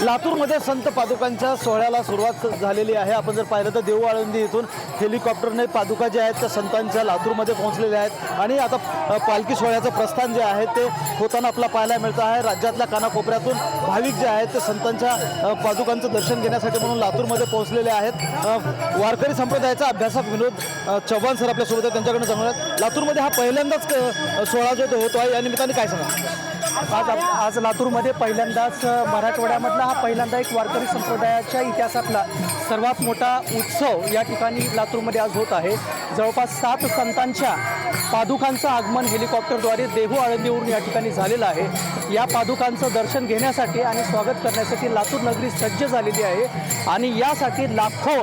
लातूरमध्ये संत पादुकांच्या सोहळ्याला सुरुवात झालेली आहे। आपण जर पाहिलं तर देहू आळंदी इथून हेलिकॉप्टरने पादुका जे आहेत त्या संतांच्या लातूरमध्ये पोहोचलेल्या आहेत आणि आता पालखी सोहळ्याचं प्रस्थान जे आहे ते होताना आपल्याला पाहायला मिळतं आहे। राज्यातल्या कानाकोपऱ्यातून भाविक जे आहेत ते संतांच्या पादुकांचं दर्शन घेण्यासाठी म्हणून लातूरमध्ये पोहोचलेले आहेत। वारकरी संप्रदायाचा अभ्यासक विनोद चव्हाण सर आपल्यासोबत आहेत, त्यांच्याकडनं जाणूयात लातूरमध्ये हा पहिल्यांदाच सोहळा जो होतो आहे या निमित्ताने काय सांगा? आज लातूरमध्ये पहिल्यांदाच मराठवाड्यामधला हा पहिल्यांदा एक वारकरी संप्रदायाच्या इतिहासातला सर्वात मोठा उत्सव या ठिकाणी लातूरमध्ये आज होत आहे। जवळपास 7 संतांच्या पादुकांचं आगमन हेलिकॉप्टरद्वारे देहू आळंदीवरून या ठिकाणी झालेलं आहे। या पादुकांचं दर्शन घेण्यासाठी आणि स्वागत करण्यासाठी लातूर नगरी सज्ज झालेली आहे आणि यासाठी लाखो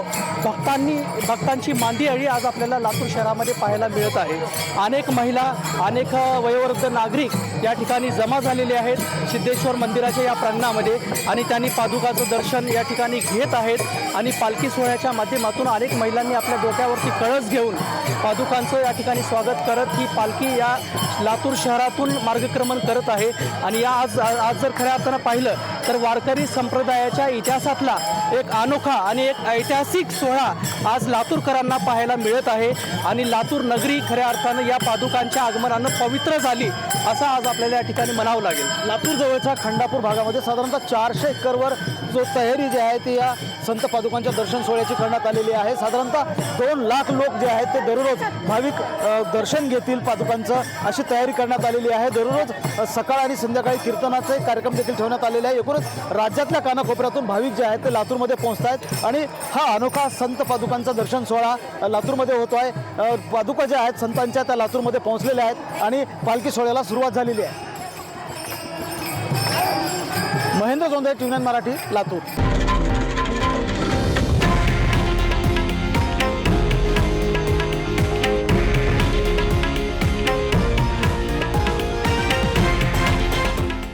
भक्तांची मांदियाळी आज आपल्याला लातूर शहरामध्ये पाहायला मिळत आहे। अनेक महिला, अनेक वयोवृद्ध नागरिक या ठिकाणी जमा झालेले आहेत सिद्धेश्वर मंदिराच्या या प्रांगणामध्ये आणि त्यांनी पादुकाचं दर्शन या ठिकाणी घेत आहेत आणि पालखी सोहळ्याच्या माध्यमातून अनेक महिलांनी आपल्या डोक्यावरती कळस घेऊन पादुकांचं या ठिकाणी स्वागत करत ही पालखी या लातूर शहरातून मार्गक्रमण करत आहे। आणि या आज जर खऱ्या अर्थानं पाहिलं तर वारकरी संप्रदायाच्या इतिहासातला एक अनोखा आणि एक ऐतिहासिक सोहळा आज लातूरकरांना पाहायला मिळत आहे आणि लातूर नगरी खऱ्या अर्थानं या पादुकांच्या आगमनानं पवित्र झाली असं आज आपल्याला या ठिकाणी म्हणावं लागेल। लातूर जवळच्या खंडापूर भागामध्ये साधारणतः 400 एकरवर जो तयारी जी आहे ती या संत पादुकांच्या दर्शन सोहळ्याची करण्यात आलेली आहे। साधारणतः 2 लाख लोक जे आहेत ते दररोज भाविक दर्शन घेतील पादुकांचं अशी तयारी करण्यात आलेली आहे। दररोज सकाळ आणि संध्याकाळी कीर्तनाचे कार्यक्रम देखील ठेवण्यात आलेले आहे। एकूणच राज्यातल्या कानाकोपऱ्यातून भाविक जे आहेत ते लातूरमध्ये पोहोचत आहेत आणि हा अनोखा संत पादुकांचा दर्शन सोहळा लातूरमध्ये होतो आहे। पादुका ज्या आहेत संतांच्या त्या लातूरमध्ये पोहोचलेल्या आहेत आणि पालखी सोहळ्याला सुरुवात झालेली आहे। महेंद्र जोंधळे, TV9 मराठी, लातूर।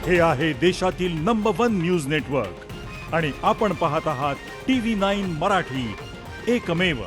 हे आहे देशातील नंबर 1 न्यूज नेटवर्क आणि आपण पाहत आहात TV9 मराठी, एकमेव।